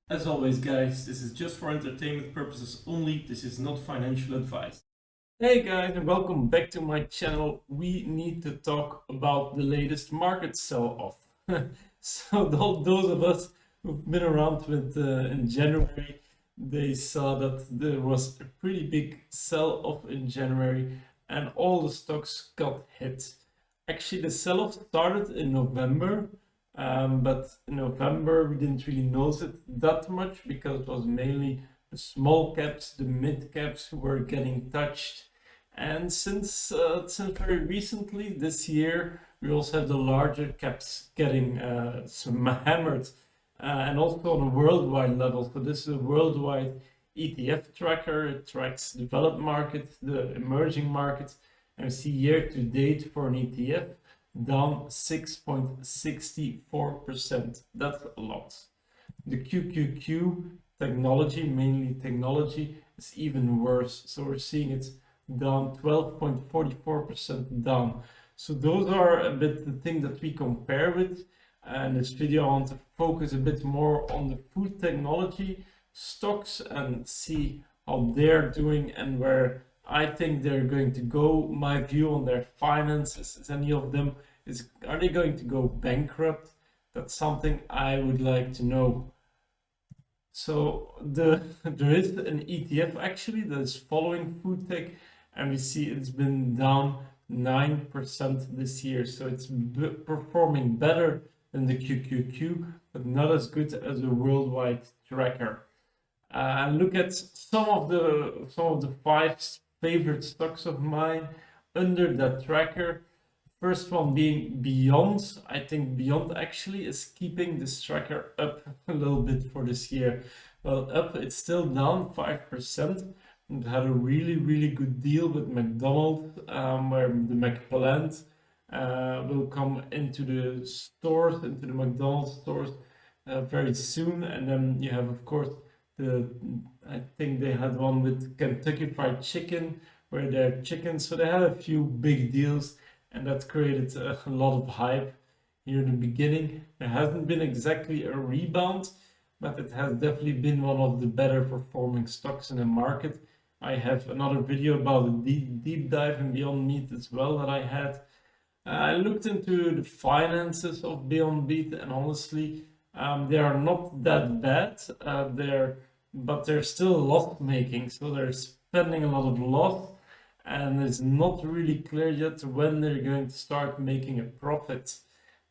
As always, guys, this is just for entertainment purposes only. This is not financial advice. Hey guys, and welcome back to my channel. We need to talk about the latest market sell-off. So those of us who've been around with in January, they saw that there was a pretty big sell-off in January, and all the stocks got hit. Actually, the sell-off started in November. But in November, we didn't really notice it that much because it was mainly the small caps, the mid caps who were getting touched. And since very recently, this year, we also have the larger caps getting hammered, and also on a worldwide level. So this is a worldwide ETF tracker. It tracks developed markets, the emerging markets, and we see year to date for an ETF down 6.64%. That's a lot. The QQQ technology, mainly technology, is even worse. So we're seeing it's down 12.44% down. So those are a bit the thing that we compare with. And this video I want to focus a bit more on the food technology stocks and see how they're doing and where I think they're going to go. My view on their finances, is any of them, are they going to go bankrupt? That's something I would like to know. So there is an ETF actually that is following food tech, and we see it's been down 9% this year. So it's performing better than the QQQ, but not as good as a worldwide tracker. And look at some of the 5 favorite stocks of mine under that tracker. First one being BYND. I think BYND actually is keeping this tracker up a little bit for this year. Well, it's still down 5%. It had a really good deal with McDonald's, where the McPlant will come into the stores, into the McDonald's stores very soon. And then you have, of course, I think they had one with Kentucky Fried Chicken, where they're chickens. So they had a few big deals, and that created a lot of hype here in the beginning. There hasn't been exactly a rebound, but it has definitely been one of the better performing stocks in the market. I have another video about a deep dive in Beyond Meat as well that I had. I looked into the finances of Beyond Meat, and honestly, they are not that bad. But they're still loss making, so they're spending a lot of loss, and it's not really clear yet when they're going to start making a profit.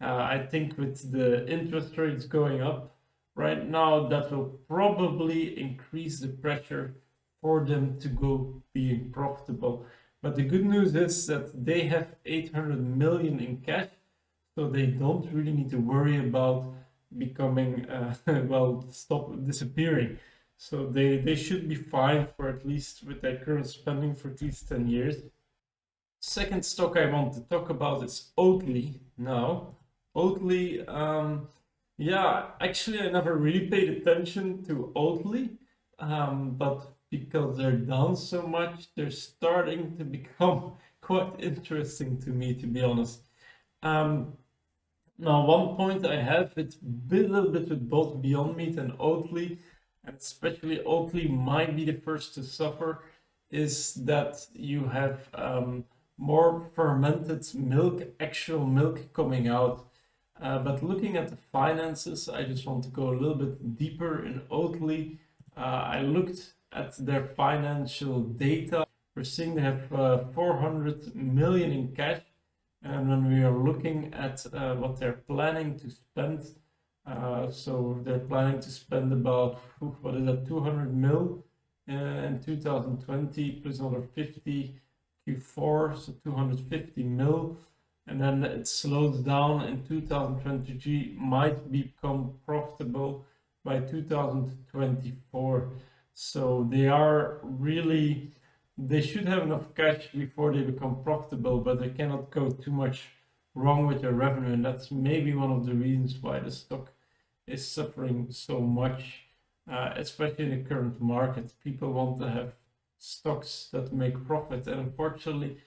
I think with the interest rates going up right now, that will probably increase the pressure for them to go being profitable. But the good news is that they have 800 million in cash, so they don't really need to worry about becoming, stop disappearing. So they should be fine for at least with their current spending for at least 10 years. Second stock I want to talk about is OTLY now. OTLY, yeah, actually I never really paid attention to OTLY, but because they're down so much, they're starting to become quite interesting to me, to be honest. Now, one point I have, it's a little bit with both Beyond Meat and OTLY, and especially OTLY might be the first to suffer, is that you have more fermented milk, actual milk coming out. But looking at the finances, I just want to go a little bit deeper in OTLY. I looked at their financial data. We're seeing they have 400 million in cash. And when we are looking at what they're planning to spend, so they're planning to spend about, 200 mil in 2020, plus another 50 Q4, so 250 mil. And then it slows down in 2023, might become profitable by 2024. So they should have enough cash before they become profitable, but they cannot go too much wrong with their revenue. And that's maybe one of the reasons why the stock is suffering so much, especially in the current market. People want to have stocks that make profit, and unfortunately,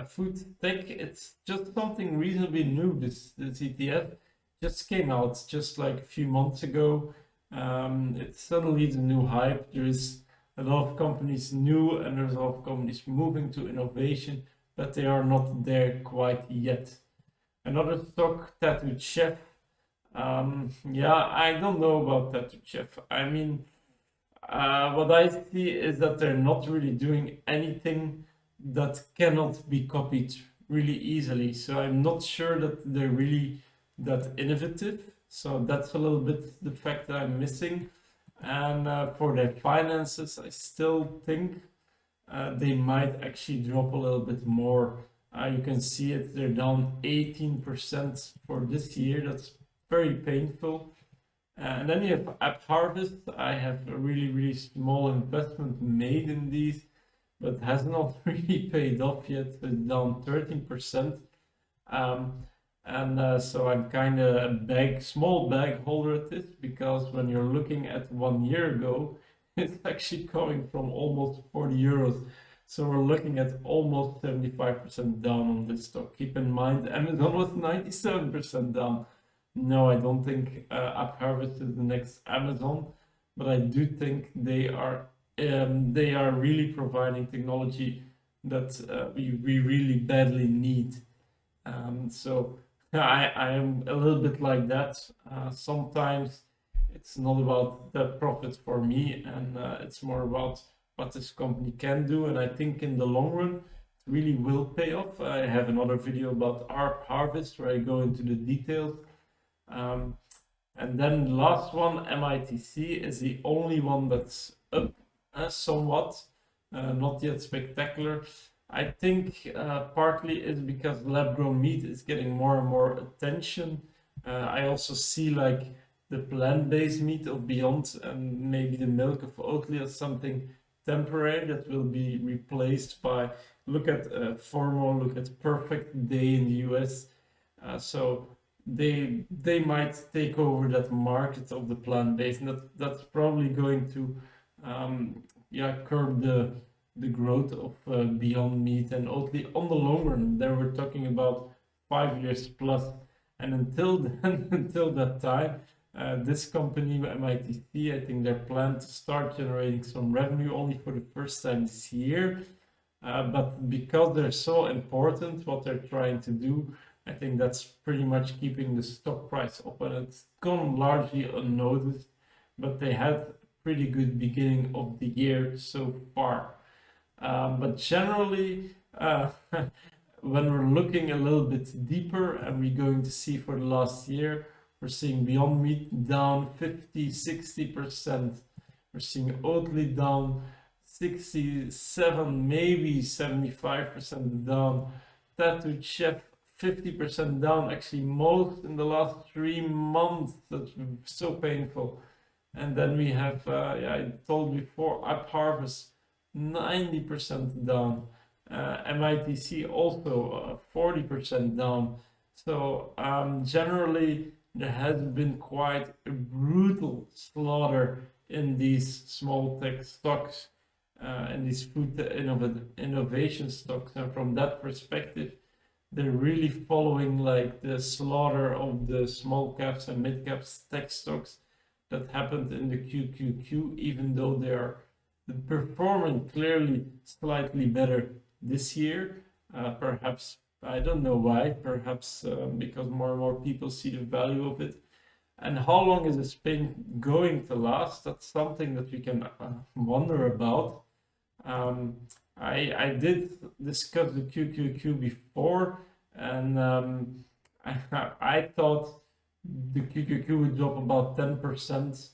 food tech, it's just something reasonably new. This ETF just came out just like a few months ago. It's suddenly the new hype. There is a lot of companies new and there's a lot of companies moving to innovation, but they are not there quite yet. Another stock, Tattooed Chef. Yeah, I don't know about Tattooed Chef. I mean, what I see is that they're not really doing anything that cannot be copied really easily. So I'm not sure that they're really that innovative. So that's a little bit the fact that I'm missing. And for their finances, I still think they might actually drop a little bit more. You can see it, they're down 18% for this year. That's very painful. And then you have AppHarvest. I have a really small investment made in these, but has not really paid off yet. It's down 13%. So I'm kind of a small bag holder at this, because when you're looking at 1 year ago, it's actually coming from almost 40 euros. So we're looking at almost 75% down on this stock. Keep in mind, Amazon was 97% down. No, I don't think AppHarvest is the next Amazon, but I do think they are really providing technology that we really badly need. So I am a little bit like that. Sometimes it's not about the profits for me, and it's more about what this company can do. And I think in the long run, it really will pay off. I have another video about AppHarvest where I go into the details. And then the last one, MITC, is the only one that's up somewhat, not yet spectacular. I think partly it's because lab-grown meat is getting more and more attention. I also see like the plant-based meat of BYND and maybe the milk of OTLY as something temporary that will be replaced by, look at Formo, look at Perfect Day in the US. So they might take over that market of the plant-based, and that's probably going to curb the growth of Beyond Meat and Oatly on the long run. Then we're talking about 5 years plus, and until then, until that time, this company MITC, I think they're planned to start generating some revenue only for the first time this year. But because they're so important, what they're trying to do, I think that's pretty much keeping the stock price up, and it's gone largely unnoticed, but they had a pretty good beginning of the year so far. But generally, when we're looking a little bit deeper and we're going to see for the last year, we're seeing Beyond Meat down 50-60%. We're seeing Oatly down 67, maybe 75% down. Tattooed Chef 50% down, actually most in the last 3 months. That's so painful. And then we have, I told before, AppHarvest 90% down. MITC also 40% down. So generally there has been quite a brutal slaughter in these small tech stocks, in these food innovation stocks. And from that perspective, they're really following like the slaughter of the small caps and mid caps tech stocks that happened in the QQQ, even though they are performing clearly slightly better this year. Perhaps, I don't know why, perhaps because more and more people see the value of it. And how long is this spin going to last? That's something that we can wonder about. I did discuss the QQQ before, and I thought the QQQ would drop about 10%,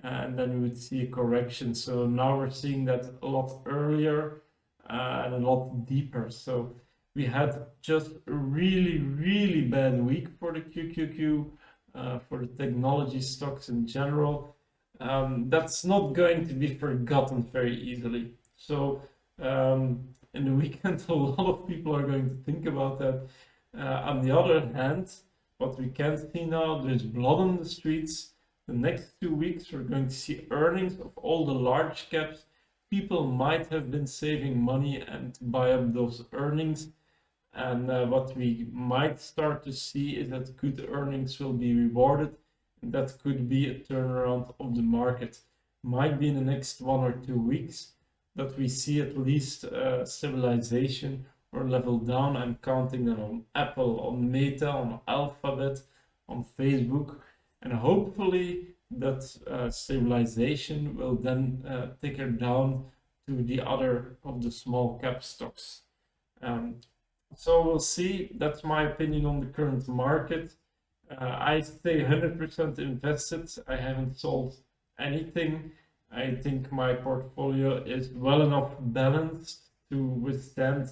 and then we would see a correction. So now we're seeing that a lot earlier and a lot deeper. So we had just a really bad week for the QQQ, for the technology stocks in general. That's not going to be forgotten very easily. So in the weekend, a lot of people are going to think about that. On the other hand, what we can see now, there's blood on the streets. The next 2 weeks, we're going to see earnings of all the large caps. People might have been saving money and buy up those earnings. And what we might start to see is that good earnings will be rewarded And that could be a turnaround of the market. Might be in the next 1 or 2 weeks that we see at least stabilization or level down. I'm counting them on Apple, on Meta, on Alphabet, on Facebook, and hopefully that stabilization will then ticker down to the other of the small cap stocks. So we'll see. That's my opinion on the current market. I stay 100% invested. I haven't sold anything. I think my portfolio is well enough balanced to withstand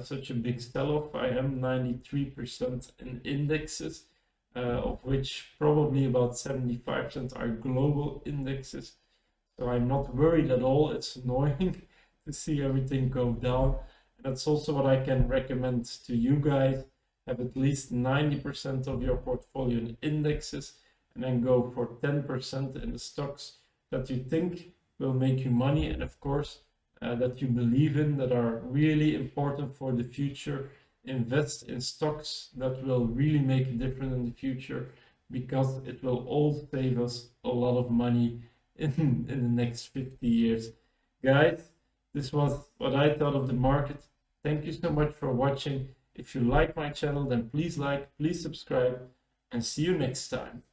such a big sell-off. I am 93% in indexes, of which probably about 75% are global indexes. So I'm not worried at all. It's annoying to see everything go down. And that's also what I can recommend to you guys. Have at least 90% of your portfolio in indexes, and then go for 10% in the stocks that you think will make you money, and of course that you believe in, that are really important for the future. Invest in stocks that will really make a difference in the future, because it will all save us a lot of money in the next 50 years. Guys, this was what I thought of the market. Thank you so much for watching. If you like my channel, then please like, please subscribe, and see you next time.